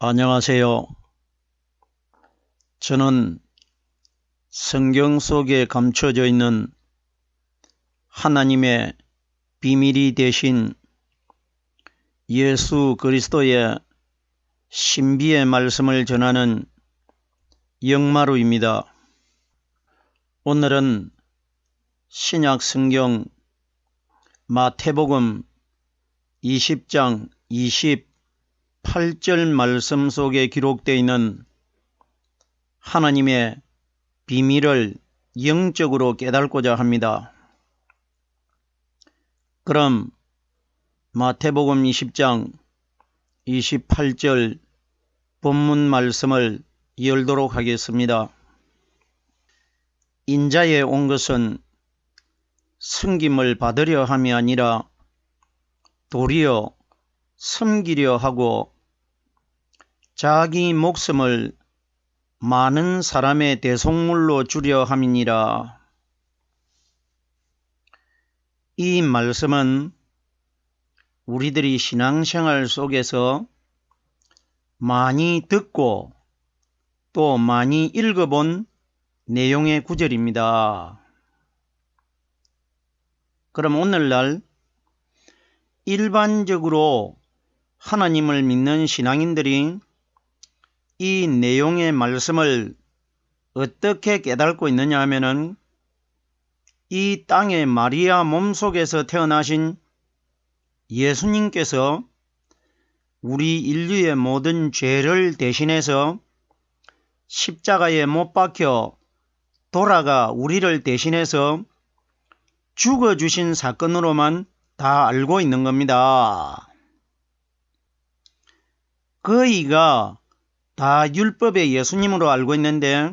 안녕하세요. 저는 성경 속에 감춰져 있는 하나님의 비밀이 되신 예수 그리스도의 신비의 말씀을 전하는 영마루입니다. 오늘은 신약 성경 마태복음 20장 28절 말씀 속에 기록되어 있는 하나님의 비밀을 영적으로 깨닫고자 합니다. 그럼 마태복음 20장 28절 본문 말씀을 열도록 하겠습니다. 인자에 온 것은 섬김을 받으려 함이 아니라 도리어 섬기려 하고 자기 목숨을 많은 사람의 대속물로 주려 함이니라. 이 말씀은 우리들이 신앙생활 속에서 많이 듣고 또 많이 읽어본 내용의 구절입니다. 그럼 오늘날 일반적으로 하나님을 믿는 신앙인들이 이 내용의 말씀을 어떻게 깨닫고 있느냐 하면은 이 땅의 마리아 몸속에서 태어나신 예수님께서 우리 인류의 모든 죄를 대신해서 십자가에 못 박혀 돌아가 우리를 대신해서 죽어주신 사건으로만 다 알고 있는 겁니다. 거의가 다 율법의 예수님으로 알고 있는데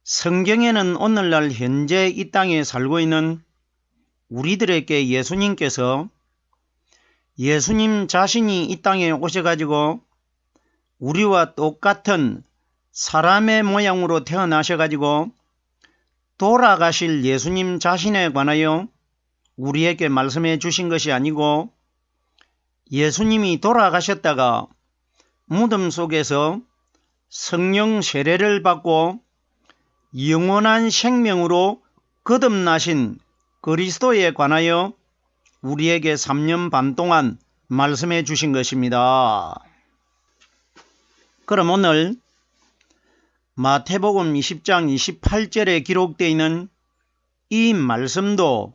성경에는 오늘날 현재 이 땅에 살고 있는 우리들에게 예수님께서 예수님 자신이 이 땅에 오셔가지고 우리와 똑같은 사람의 모양으로 태어나셔가지고 돌아가실 예수님 자신에 관하여 우리에게 말씀해 주신 것이 아니고 예수님이 돌아가셨다가 무덤 속에서 성령 세례를 받고 영원한 생명으로 거듭나신 그리스도에 관하여 우리에게 3년 반 동안 말씀해 주신 것입니다. 그럼 오늘 마태복음 20장 28절에 기록되어 있는 이 말씀도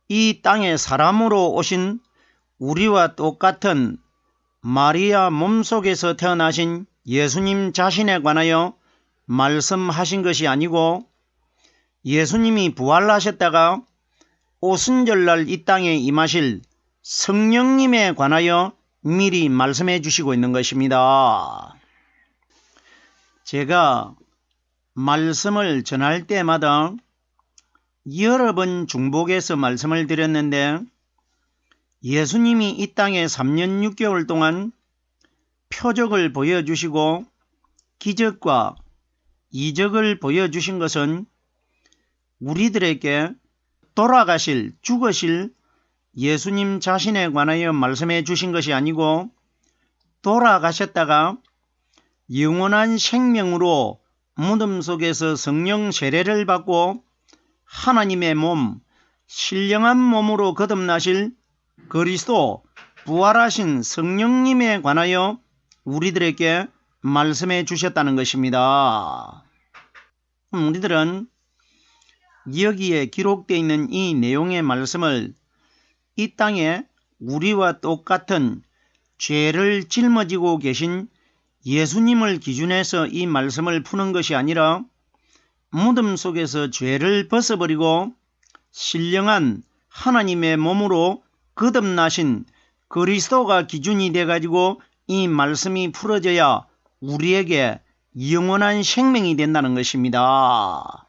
이 땅에 사람으로 오신 우리와 똑같은 마리아 몸속에서 태어나신 예수님 자신에 관하여 말씀하신 것이 아니고 예수님이 부활하셨다가 오순절날 이 땅에 임하실 성령님에 관하여 미리 말씀해 주시고 있는 것입니다. 제가 말씀을 전할 때마다 여러 번 중복해서 말씀을 드렸는데 예수님이 이 땅에 3년 6개월 동안 표적을 보여주시고 기적과 이적을 보여주신 것은 우리들에게 돌아가실 죽으실 예수님 자신에 관하여 말씀해 주신 것이 아니고 돌아가셨다가 영원한 생명으로 무덤 속에서 성령 세례를 받고 하나님의 몸, 신령한 몸으로 거듭나실 그리스도 부활하신 성령님에 관하여 우리들에게 말씀해 주셨다는 것입니다. 우리들은 여기에 기록되어 있는 이 내용의 말씀을 이 땅에 우리와 똑같은 죄를 짊어지고 계신 예수님을 기준해서 이 말씀을 푸는 것이 아니라 무덤 속에서 죄를 벗어버리고 신령한 하나님의 몸으로 거듭나신 그리스도가 기준이 돼가지고 이 말씀이 풀어져야 우리에게 영원한 생명이 된다는 것입니다.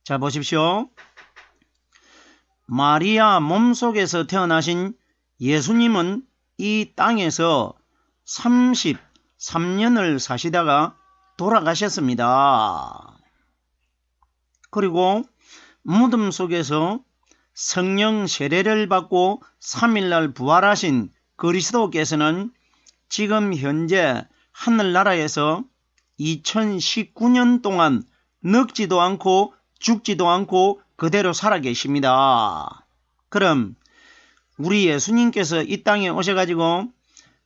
자, 보십시오. 마리아 몸속에서 태어나신 예수님은 이 땅에서 33년을 사시다가 돌아가셨습니다. 그리고 무덤 속에서 성령 세례를 받고 3일날 부활하신 그리스도께서는 지금 현재 하늘나라에서 2019년 동안 늙지도 않고 죽지도 않고 그대로 살아계십니다. 그럼 우리 예수님께서 이 땅에 오셔가지고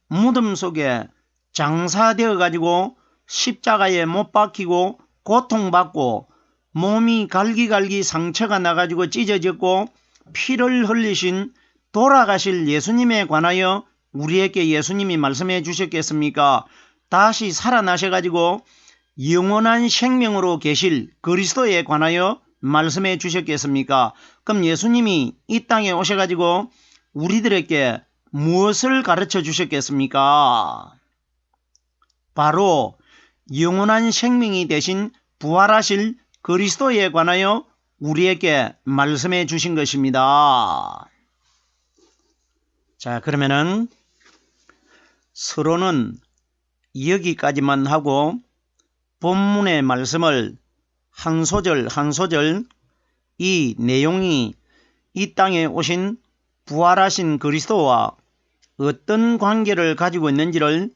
무덤 속에 장사되어가지고 십자가에 못 박히고 고통받고 몸이 갈기갈기 상처가 나가지고 찢어졌고 피를 흘리신 돌아가실 예수님에 관하여 우리에게 예수님이 말씀해 주셨겠습니까? 다시 살아나셔가지고 영원한 생명으로 계실 그리스도에 관하여 말씀해 주셨겠습니까? 그럼 예수님이 이 땅에 오셔가지고 우리들에게 무엇을 가르쳐 주셨겠습니까? 바로 영원한 생명이 되신 부활하실 그리스도에 관하여 우리에게 말씀해 주신 것입니다. 자, 그러면은 서론은 여기까지만 하고 본문의 말씀을 한 소절 한 소절 이 내용이 이 땅에 오신 부활하신 그리스도와 어떤 관계를 가지고 있는지를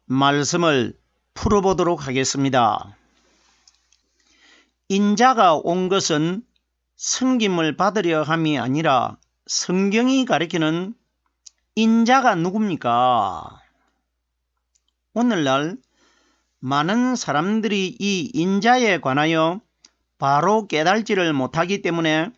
말씀을 풀어보도록 하겠습니다. 인자가 온 것은 섬김을 받으려 함이 아니라 성경이 가리키는 인자가 누굽니까? 오늘날 많은 사람들이 이 인자에 관하여 바로 깨달지를 못하기 때문에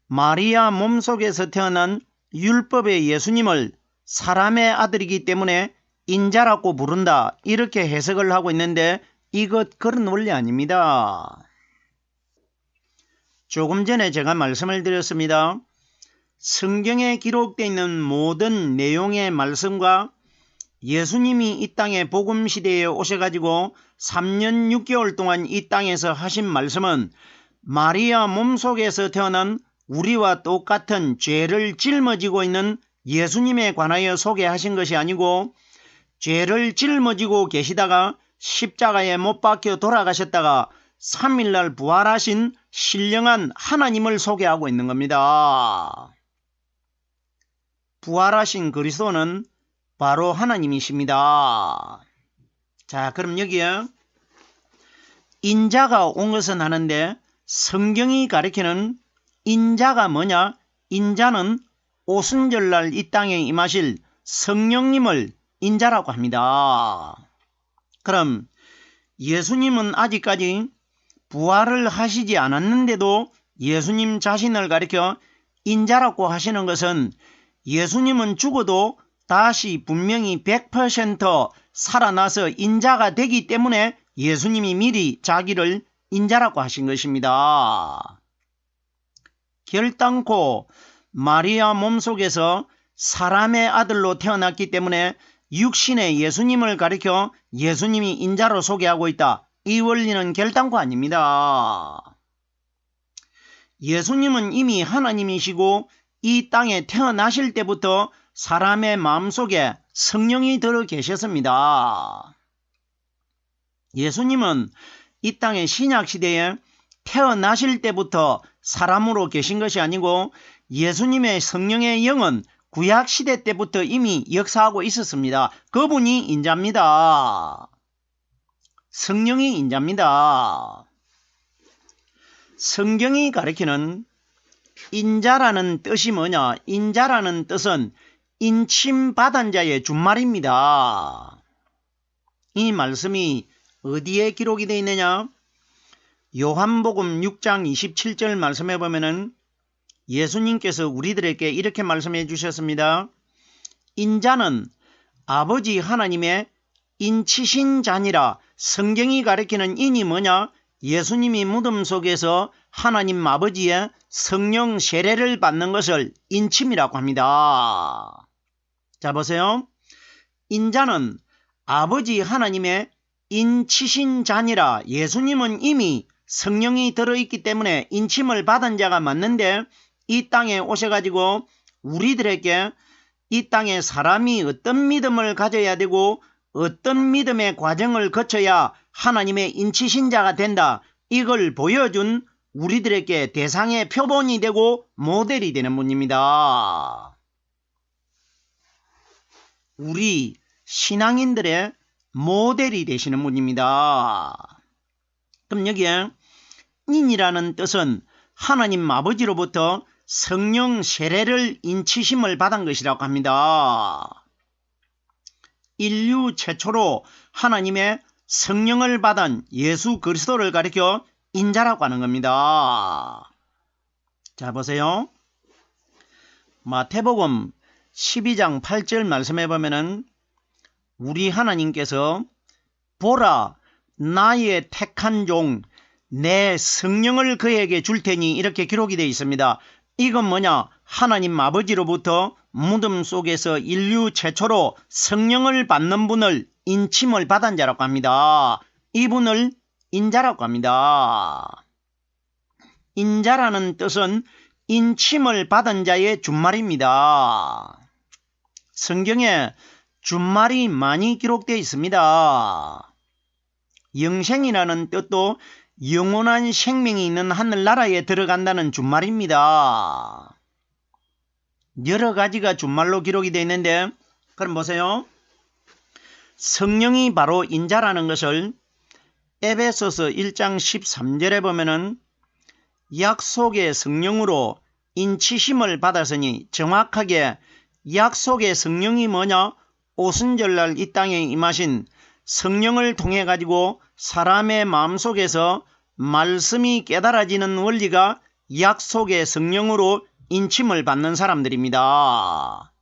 마리아 몸속에서 태어난 율법의 예수님을 사람의 아들이기 때문에 인자라고 부른다 이렇게 해석을 하고 있는데 이것 그런 원리 아닙니다. 조금 전에 제가 말씀을 드렸습니다. 성경에 기록되어 있는 모든 내용의 말씀과 예수님이 이 땅에 복음시대에 오셔가지고 3년 6개월 동안 이 땅에서 하신 말씀은 마리아 몸속에서 태어난 우리와 똑같은 죄를 짊어지고 있는 예수님에 관하여 소개하신 것이 아니고 죄를 짊어지고 계시다가 십자가에 못 박혀 돌아가셨다가 3일날 부활하신 신령한 하나님을 소개하고 있는 겁니다. 부활하신 그리스도는 바로 하나님이십니다. 자, 그럼 여기에 인자가 온 것은 하는데 성경이 가리키는 인자가 뭐냐? 인자는 오순절날 이 땅에 임하실 성령님을 인자라고 합니다. 그럼 예수님은 아직까지 부활을 하시지 않았는데도 예수님 자신을 가리켜 인자라고 하시는 것은 예수님은 죽어도 다시 분명히 100% 살아나서 인자가 되기 때문에 예수님이 미리 자기를 인자라고 하신 것입니다. 결단코 마리아 몸속에서 사람의 아들로 태어났기 때문에 육신의 예수님을 가리켜 예수님이 인자로 소개하고 있다. 이 원리는 결단코 아닙니다. 예수님은 이미 하나님이시고 이 땅에 태어나실 때부터 사람의 마음속에 성령이 들어 계셨습니다. 예수님은 이 땅의 신약시대에 태어나실 때부터 사람으로 계신 것이 아니고 예수님의 성령의 영은 구약시대 때부터 이미 역사하고 있었습니다. 그분이 인자입니다. 성령이 인자입니다. 성경이 가리키는 인자라는 뜻이 뭐냐? 인자라는 뜻은 인침받은 자의 준말입니다. 이 말씀이 어디에 기록이 되어 있느냐? 요한복음 6장 27절 말씀해 보면은 예수님께서 우리들에게 이렇게 말씀해 주셨습니다. 인자는 아버지 하나님의 인치신 자니라. 성경이 가리키는 인이 뭐냐? 예수님이 무덤 속에서 하나님 아버지의 성령 세례를 받는 것을 인침이라고 합니다. 자, 보세요. 인자는 아버지 하나님의 인치신 자니라. 예수님은 이미 성령이 들어있기 때문에 인침을 받은 자가 맞는데 이 땅에 오셔가지고 우리들에게 이 땅에 사람이 어떤 믿음을 가져야 되고 어떤 믿음의 과정을 거쳐야 하나님의 인치신 자가 된다. 이걸 보여준 우리들에게 대상의 표본이 되고 모델이 되는 분입니다. 우리 신앙인들의 모델이 되시는 분입니다. 그럼 여기에 인이라는 뜻은 하나님 아버지로부터 성령 세례를 인치심을 받은 것이라고 합니다. 인류 최초로 하나님의 성령을 받은 예수 그리스도를 가리켜 인자라고 하는 겁니다. 자, 보세요. 마태복음 12장 8절 말씀해 보면은 우리 하나님께서 보라 나의 택한 종 내 성령을 그에게 줄 테니 이렇게 기록이 되어 있습니다. 이건 뭐냐? 하나님 아버지로부터 무덤 속에서 인류 최초로 성령을 받는 분을 인침을 받은 자라고 합니다. 이분을 인자라고 합니다. 인자라는 뜻은 인침을 받은 자의 준말입니다. 성경에 준말이 많이 기록되어 있습니다. 영생이라는 뜻도 영원한 생명이 있는 하늘나라에 들어간다는 준말입니다. 여러 가지가 준말로 기록이 되어 있는데 그럼 보세요. 성령이 바로 인자라는 것을 에베소서 1장 13절에 보면은 약속의 성령으로 인치심을 받았으니 정확하게 약속의 성령이 뭐냐? 오순절날 이 땅에 임하신 성령을 통해 가지고 사람의 마음속에서 말씀이 깨달아지는 원리가 약속의 성령으로 인침을 받는 사람들입니다.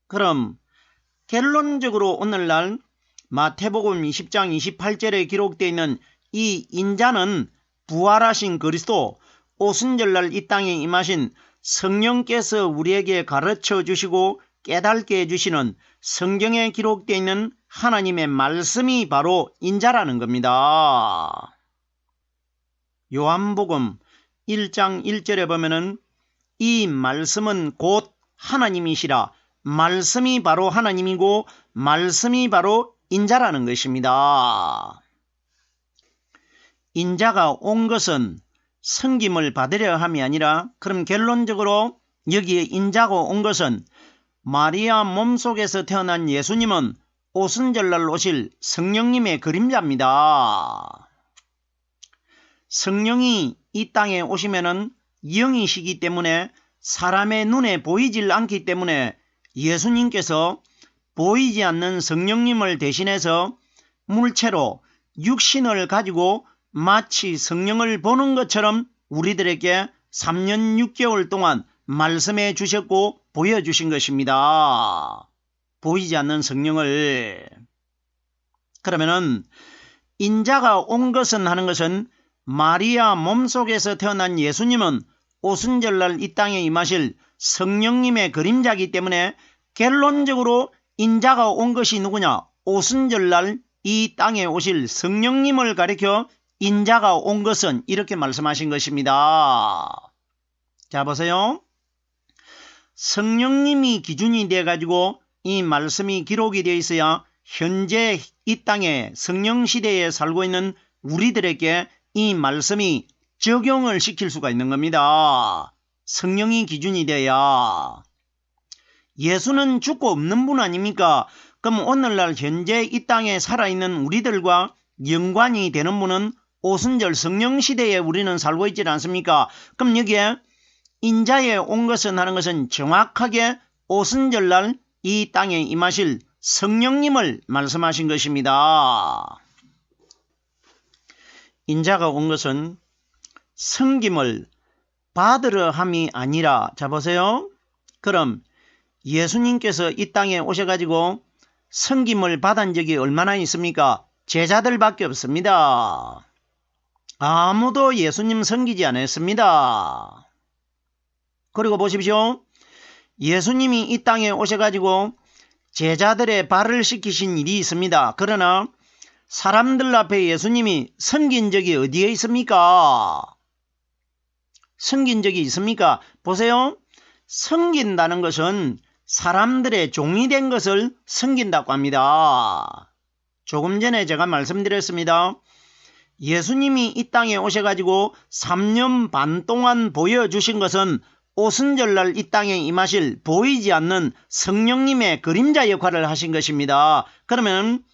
그럼 결론적으로 오늘날 마태복음 20장 28절에 기록되어 있는 이 인자는 부활하신 그리스도 오순절날 이 땅에 임하신 성령께서 우리에게 가르쳐 주시고 깨닫게 해주시는 성경에 기록되어 있는 하나님의 말씀이 바로 인자라는 겁니다. 요한복음 1장 1절에 보면은 이 말씀은 곧 하나님이시라 말씀이 바로 하나님이고 말씀이 바로 인자라는 것입니다. 인자가 온 것은 섬김을 받으려 함이 아니라 그럼 결론적으로 여기에 인자가 온 것은 마리아 몸속에서 태어난 예수님은 오순절날 오실 성령님의 그림자입니다. 성령이 이 땅에 오시면은 영이시기 때문에 사람의 눈에 보이질 않기 때문에 예수님께서 보이지 않는 성령님을 대신해서 물체로 육신을 가지고 마치 성령을 보는 것처럼 우리들에게 3년 6개월 동안 말씀해 주셨고 보여주신 것입니다. 보이지 않는 성령을. 그러면은 인자가 온 것은 하는 것은 마리아 몸속에서 태어난 예수님은 오순절날 이 땅에 임하실 성령님의 그림자이기 때문에 결론적으로 인자가 온 것이 누구냐? 오순절날 이 땅에 오실 성령님을 가리켜 인자가 온 것은 이렇게 말씀하신 것입니다. 자, 보세요. 성령님이 기준이 되어가지고 이 말씀이 기록이 되어 있어야 현재 이 땅에 성령시대에 살고 있는 우리들에게 이 말씀이 적용을 시킬 수가 있는 겁니다. 성령이 기준이 되어야. 예수는 죽고 없는 분 아닙니까? 그럼 오늘날 현재 이 땅에 살아있는 우리들과 연관이 되는 분은 오순절 성령시대에 우리는 살고 있지 않습니까? 그럼 여기에 인자에 온 것은 하는 것은 정확하게 오순절날 이 땅에 임하실 성령님을 말씀하신 것입니다. 인자가 온 것은 섬김을 받으려 함이 아니라, 자 보세요. 그럼 예수님께서 이 땅에 오셔가지고 섬김을 받은 적이 얼마나 있습니까? 제자들밖에 없습니다. 아무도 예수님 섬기지 않았습니다. 그리고 보십시오. 예수님이 이 땅에 오셔가지고 제자들의 발을 씻기신 일이 있습니다. 그러나 사람들 앞에 예수님이 섬긴 적이 어디에 있습니까? 섬긴 적이 있습니까? 보세요. 섬긴다는 것은 사람들의 종이 된 것을 섬긴다고 합니다. 조금 전에 제가 말씀드렸습니다. 예수님이 이 땅에 오셔가지고 3년 반 동안 보여주신 것은 오순절날 이 땅에 임하실 보이지 않는 성령님의 그림자 역할을 하신 것입니다. 그러면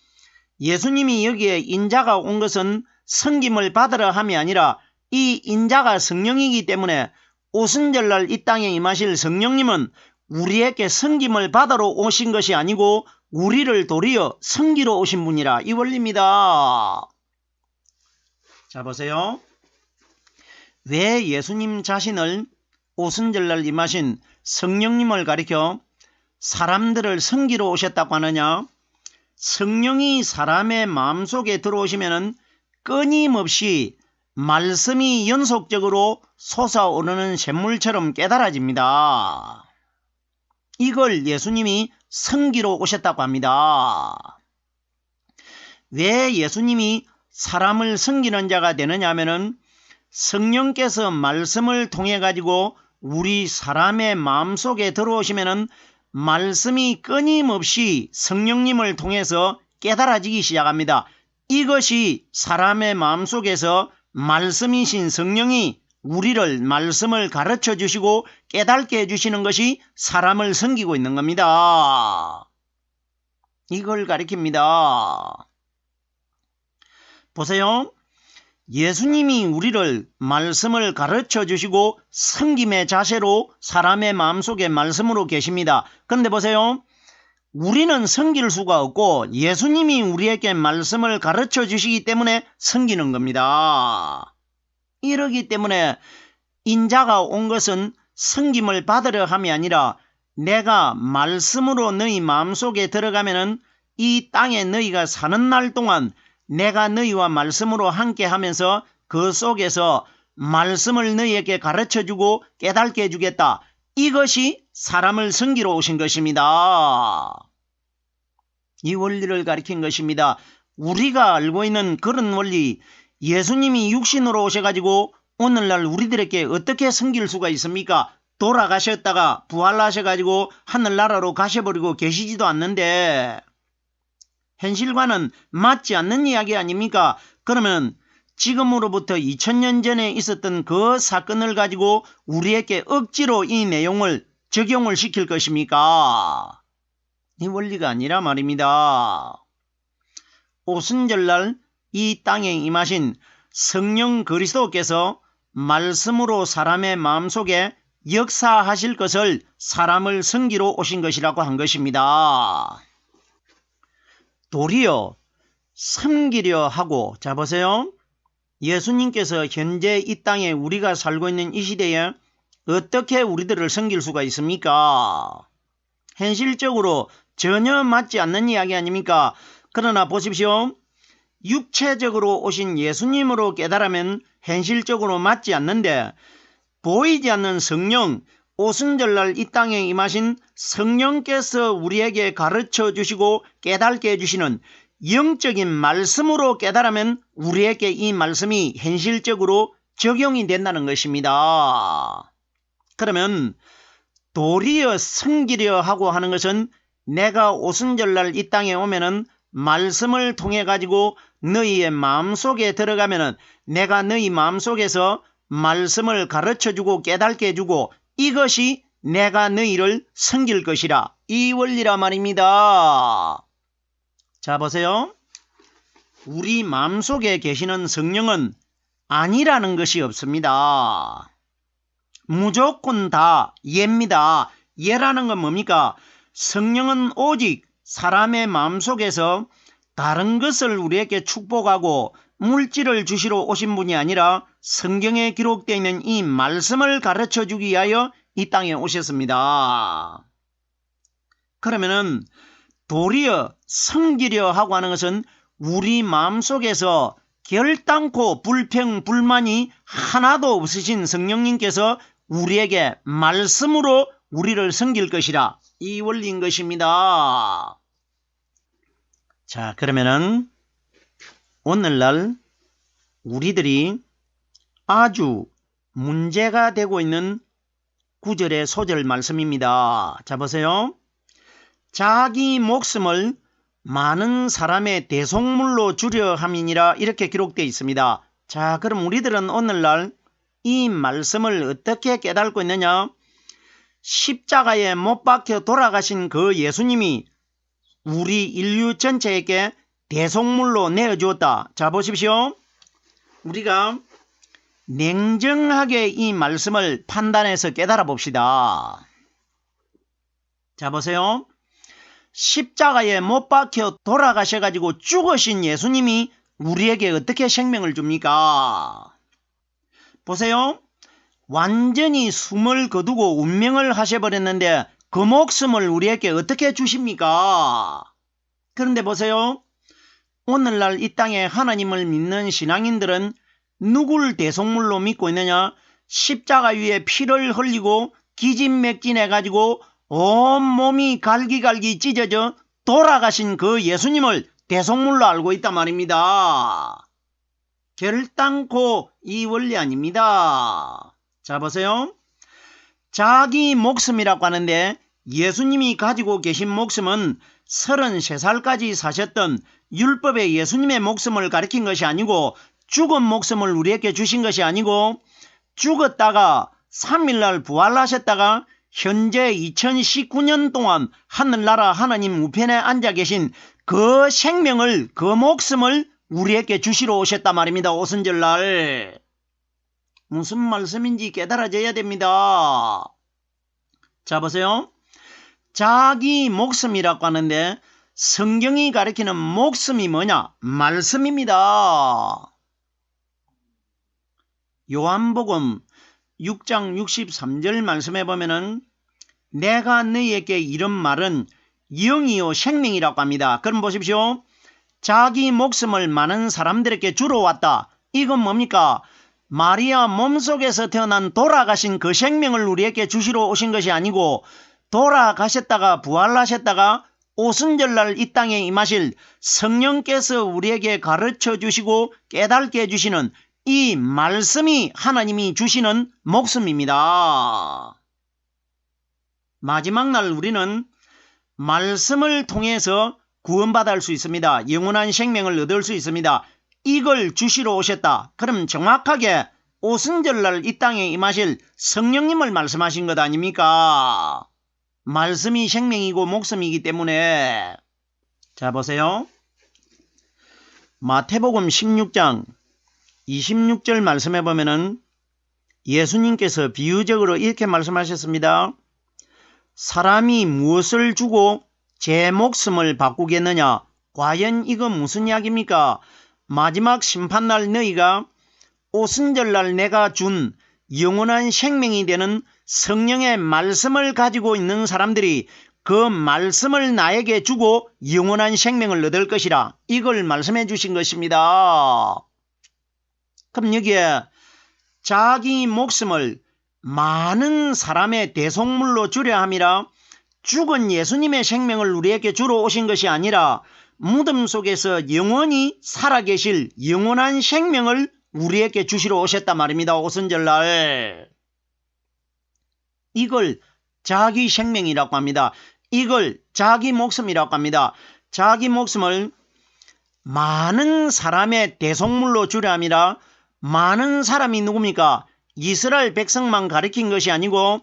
예수님이 여기에 인자가 온 것은 섬김을 받으러 함이 아니라 이 인자가 성령이기 때문에 오순절날 이 땅에 임하실 성령님은 우리에게 섬김을 받으러 오신 것이 아니고 우리를 도리어 섬기러 오신 분이라, 이 원리입니다. 자, 보세요. 왜 예수님 자신을 오순절날 임하신 성령님을 가리켜 사람들을 섬기러 오셨다고 하느냐? 성령이 사람의 마음속에 들어오시면 끊임없이 말씀이 연속적으로 솟아오르는 샘물처럼 깨달아집니다. 이걸 예수님이 섬기러 오셨다고 합니다. 왜 예수님이 사람을 섬기는 자가 되느냐 하면은 성령께서 말씀을 통해 가지고 우리 사람의 마음속에 들어오시면은 말씀이 끊임없이 성령님을 통해서 깨달아지기 시작합니다. 이것이 사람의 마음속에서 말씀이신 성령이 우리를 말씀을 가르쳐 주시고 깨닫게 해주시는 것이 사람을 섬기고 있는 겁니다. 이걸 가리킵니다. 보세요. 예수님이 우리를 말씀을 가르쳐 주시고 섬김의 자세로 사람의 마음속에 말씀으로 계십니다. 그런데 보세요. 우리는 섬길 수가 없고 예수님이 우리에게 말씀을 가르쳐 주시기 때문에 섬기는 겁니다. 이러기 때문에 인자가 온 것은 섬김을 받으려 함이 아니라 내가 말씀으로 너희 마음속에 들어가면은 이 땅에 너희가 사는 날 동안 내가 너희와 말씀으로 함께 하면서 그 속에서 말씀을 너희에게 가르쳐주고 깨닫게 해주겠다. 이것이 사람을 섬기러 오신 것입니다. 이 원리를 가리킨 것입니다. 우리가 알고 있는 그런 원리, 예수님이 육신으로 오셔가지고 오늘날 우리들에게 어떻게 섬길 수가 있습니까? 돌아가셨다가 부활하셔가지고 하늘나라로 가셔버리고 계시지도 않는데 현실과는 맞지 않는 이야기 아닙니까? 그러면 지금으로부터 2000년 전에 있었던 그 사건을 가지고 우리에게 억지로 이 내용을 적용을 시킬 것입니까? 이 원리가 아니라 말입니다. 오순절날 이 땅에 임하신 성령 그리스도께서 말씀으로 사람의 마음속에 역사하실 것을 사람을 섬기러 오신 것이라고 한 것입니다. 도리어 섬기려 하고, 자 보세요. 예수님께서 현재 이 땅에 우리가 살고 있는 이 시대에 어떻게 우리들을 섬길 수가 있습니까? 현실적으로 전혀 맞지 않는 이야기 아닙니까? 그러나 보십시오. 육체적으로 오신 예수님으로 깨달으면 현실적으로 맞지 않는데 보이지 않는 성령, 오순절날 이 땅에 임하신 성령께서 우리에게 가르쳐 주시고 깨닫게 해주시는 영적인 말씀으로 깨달으면 우리에게 이 말씀이 현실적으로 적용이 된다는 것입니다. 그러면 도리어 섬기려 하고 하는 것은 내가 오순절날 이 땅에 오면은 말씀을 통해 가지고 너희의 마음속에 들어가면은 내가 너희 마음속에서 말씀을 가르쳐주고 깨닫게 해주고 이것이 내가 너희를 섬길 것이라, 이 원리라 말입니다. 자 보세요. 우리 마음속에 계시는 성령은 아니라는 것이 없습니다. 무조건 다 예입니다. 예라는 건 뭡니까? 성령은 오직 사람의 마음속에서 다른 것을 우리에게 축복하고 물질을 주시러 오신 분이 아니라 성경에 기록되어 있는 이 말씀을 가르쳐 주기 위하여 이 땅에 오셨습니다. 그러면은 도리어 섬기려 하고 하는 것은 우리 마음속에서 결단코 불평, 불만이 하나도 없으신 성령님께서 우리에게 말씀으로 우리를 섬길 것이라, 이 원리인 것입니다. 자, 그러면은 오늘날 우리들이 아주 문제가 되고 있는 구절의 소절 말씀입니다. 자 보세요. 자기 목숨을 많은 사람의 대속물로 주려 함이니라, 이렇게 기록되어 있습니다. 자, 그럼 우리들은 오늘날 이 말씀을 어떻게 깨닫고 있느냐? 십자가에 못 박혀 돌아가신 그 예수님이 우리 인류 전체에게 대속물로 내어주었다. 자, 보십시오. 우리가 냉정하게 이 말씀을 판단해서 깨달아 봅시다. 자, 보세요. 십자가에 못 박혀 돌아가셔가지고 죽으신 예수님이 우리에게 어떻게 생명을 줍니까? 보세요. 완전히 숨을 거두고 운명을 하셔버렸는데 그 목숨을 우리에게 어떻게 주십니까? 그런데 보세요. 오늘날 이 땅에 하나님을 믿는 신앙인들은 누굴 대속물로 믿고 있느냐? 십자가 위에 피를 흘리고 기진맥진해가지고 온몸이 갈기갈기 찢어져 돌아가신 그 예수님을 대속물로 알고 있단 말입니다. 결단코 이 원리 아닙니다. 자, 보세요. 자기 목숨이라고 하는데 예수님이 가지고 계신 목숨은 33살까지 사셨던 율법의 예수님의 목숨을 가리킨 것이 아니고 죽은 목숨을 우리에게 주신 것이 아니고 죽었다가 3일날 부활하셨다가 현재 2019년 동안 하늘나라 하나님 우편에 앉아 계신 그 생명을, 그 목숨을 우리에게 주시러 오셨단 말입니다. 오순절날. 무슨 말씀인지 깨달아져야 됩니다. 자, 보세요. 자기 목숨이라고 하는데 성경이 가리키는 목숨이 뭐냐? 말씀입니다. 요한복음 6장 63절 말씀해 보면은 내가 너희에게 이런 말은 영이요 생명이라고 합니다. 그럼 보십시오. 자기 목숨을 많은 사람들에게 주러 왔다. 이건 뭡니까? 마리아 몸속에서 태어난 돌아가신 그 생명을 우리에게 주시러 오신 것이 아니고 돌아가셨다가 부활하셨다가 오순절날 이 땅에 임하실 성령께서 우리에게 가르쳐 주시고 깨닫게 해주시는 이 말씀이 하나님이 주시는 목숨입니다. 마지막 날 우리는 말씀을 통해서 구원받을 수 있습니다. 영원한 생명을 얻을 수 있습니다. 이걸 주시러 오셨다. 그럼 정확하게 오순절날 이 땅에 임하실 성령님을 말씀하신 것 아닙니까? 말씀이 생명이고 목숨이기 때문에. 자, 보세요. 마태복음 16장 26절 말씀해 보면은 예수님께서 비유적으로 이렇게 말씀하셨습니다. 사람이 무엇을 주고 제 목숨을 바꾸겠느냐? 과연 이건 무슨 이야기입니까? 마지막 심판날 너희가 오순절날 내가 준 영원한 생명이 되는 성령의 말씀을 가지고 있는 사람들이 그 말씀을 나에게 주고 영원한 생명을 얻을 것이라. 이걸 말씀해 주신 것입니다. 그럼 여기에 자기 목숨을 많은 사람의 대속물로 주려 함이라 죽은 예수님의 생명을 우리에게 주러 오신 것이 아니라 무덤 속에서 영원히 살아계실 영원한 생명을 우리에게 주시러 오셨단 말입니다. 오순절날. 이걸 자기 생명이라고 합니다. 이걸 자기 목숨이라고 합니다. 자기 목숨을 많은 사람의 대속물로 주려 함이라. 많은 사람이 누굽니까? 이스라엘 백성만 가리킨 것이 아니고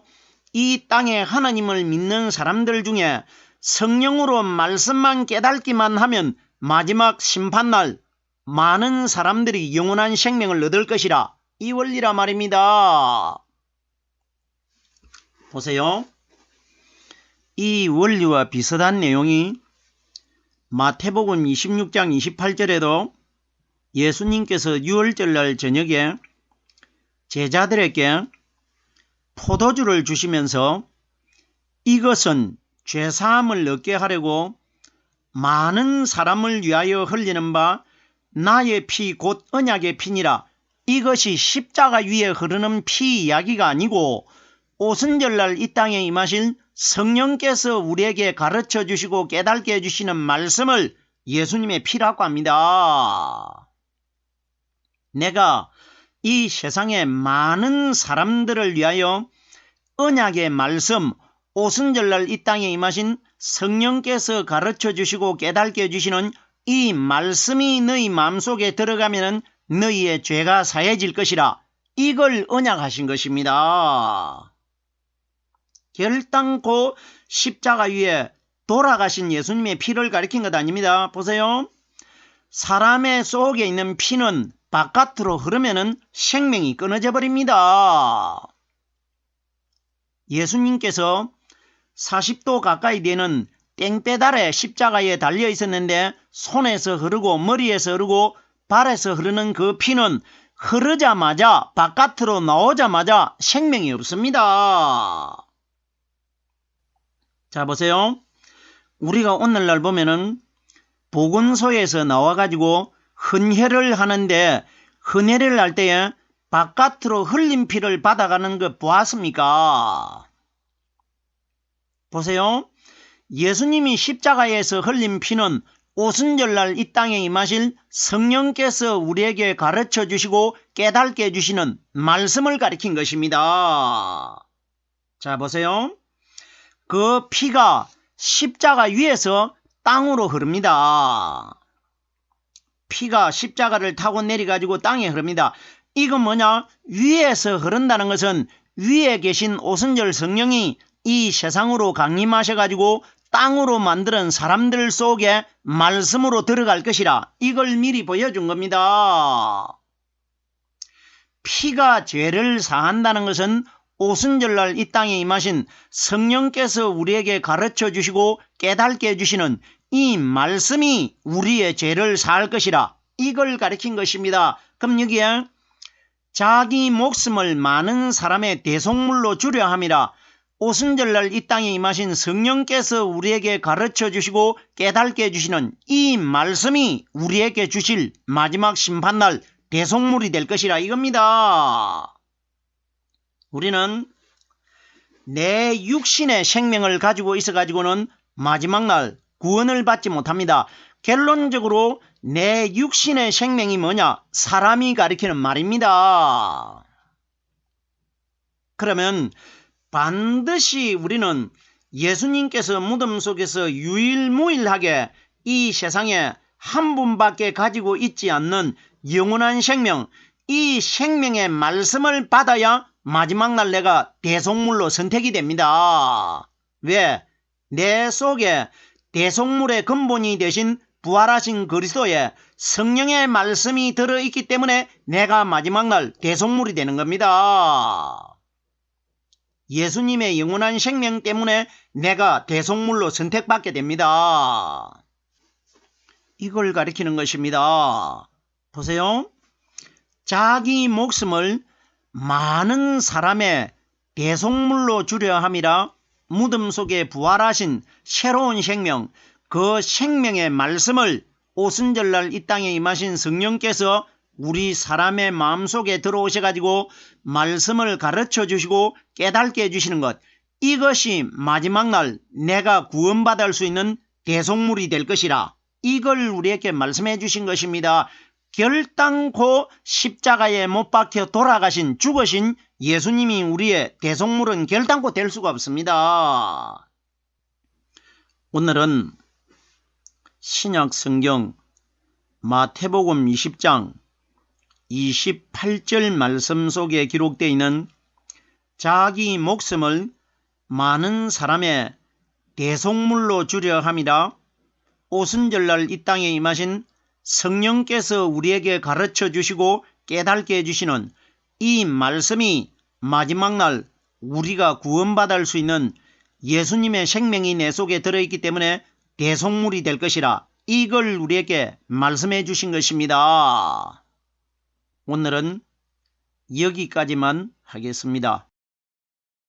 이 땅에 하나님을 믿는 사람들 중에 성령으로 말씀만 깨닫기만 하면 마지막 심판날 많은 사람들이 영원한 생명을 얻을 것이라. 이 원리라 말입니다. 보세요. 이 원리와 비슷한 내용이 마태복음 26장 28절에도 예수님께서 유월절날 저녁에 제자들에게 포도주를 주시면서 이것은 죄사함을 얻게 하려고 많은 사람을 위하여 흘리는 바 나의 피 곧 언약의 피니라. 이것이 십자가 위에 흐르는 피 이야기가 아니고 오순절날 이 땅에 임하신 성령께서 우리에게 가르쳐 주시고 깨닫게 해주시는 말씀을 예수님의 피라고 합니다. 내가 이 세상의 많은 사람들을 위하여 언약의 말씀, 오순절날 이 땅에 임하신 성령께서 가르쳐 주시고 깨닫게 해주시는 이 말씀이 너희 마음속에 들어가면 너희의 죄가 사해질 것이라. 이걸 언약하신 것입니다. 결단코 십자가 위에 돌아가신 예수님의 피를 가리킨 것 아닙니다. 보세요. 사람의 속에 있는 피는 바깥으로 흐르면 생명이 끊어져 버립니다. 예수님께서 40도 가까이 되는 땡빼달에 십자가에 달려 있었는데 손에서 흐르고 머리에서 흐르고 발에서 흐르는 그 피는 흐르자마자 바깥으로 나오자마자 생명이 없습니다. 자, 보세요. 우리가 오늘날 보면은 보건소에서 나와가지고 헌혈을 하는데 헌혈을 할 때에 바깥으로 흘린 피를 받아가는 거 보았습니까? 보세요. 예수님이 십자가에서 흘린 피는 오순절날 이 땅에 임하실 성령께서 우리에게 가르쳐 주시고 깨닫게 해주시는 말씀을 가리킨 것입니다. 자, 보세요. 그 피가 십자가 위에서 땅으로 흐릅니다. 피가 십자가를 타고 내려가지고 땅에 흐릅니다. 이건 뭐냐? 위에서 흐른다는 것은 위에 계신 오순절 성령이 이 세상으로 강림하셔가지고 땅으로 만드는 사람들 속에 말씀으로 들어갈 것이라 이걸 미리 보여준 겁니다. 피가 죄를 사한다는 것은 오순절날 이 땅에 임하신 성령께서 우리에게 가르쳐 주시고 깨닫게 해주시는 이 말씀이 우리의 죄를 사할 것이라 이걸 가리킨 것입니다. 그럼 여기에 자기 목숨을 많은 사람의 대속물로 주려 함이라 오순절날 이 땅에 임하신 성령께서 우리에게 가르쳐 주시고 깨닫게 해주시는 이 말씀이 우리에게 주실 마지막 심판날 대속물이 될 것이라 이겁니다. 우리는 내 육신의 생명을 가지고 있어가지고는 마지막 날 구원을 받지 못합니다. 결론적으로 내 육신의 생명이 뭐냐? 사람이 가리키는 말입니다. 그러면 반드시 우리는 예수님께서 무덤 속에서 유일무이하게 이 세상에 한 분밖에 가지고 있지 않는 영원한 생명, 이 생명의 말씀을 받아야 마지막 날 내가 대속물로 선택이 됩니다. 왜? 내 속에 대속물의 근본이 되신 부활하신 그리스도의 성령의 말씀이 들어있기 때문에 내가 마지막 날 대속물이 되는 겁니다. 예수님의 영원한 생명 때문에 내가 대속물로 선택받게 됩니다. 이걸 가리키는 것입니다. 보세요. 자기 목숨을 많은 사람의 대속물로 주려 함이라 무덤 속에 부활하신 새로운 생명, 그 생명의 말씀을 오순절날 이 땅에 임하신 성령께서 우리 사람의 마음속에 들어오셔가지고 말씀을 가르쳐 주시고 깨닫게 해주시는 것, 이것이 마지막 날 내가 구원받을 수 있는 대속물이 될 것이라 이걸 우리에게 말씀해 주신 것입니다. 결단코 십자가에 못 박혀 돌아가신 죽으신 예수님이 우리의 대속물은 결단코 될 수가 없습니다. 오늘은 신약 성경 마태복음 20장 28절 말씀 속에 기록되어 있는 자기 목숨을 많은 사람의 대속물로 주려 함이라 오순절날 이 땅에 임하신 성령께서 우리에게 가르쳐 주시고 깨닫게 해주시는 이 말씀이 마지막 날 우리가 구원받을 수 있는 예수님의 생명이 내 속에 들어있기 때문에 대속물이 될 것이라 이걸 우리에게 말씀해 주신 것입니다. 오늘은 여기까지만 하겠습니다.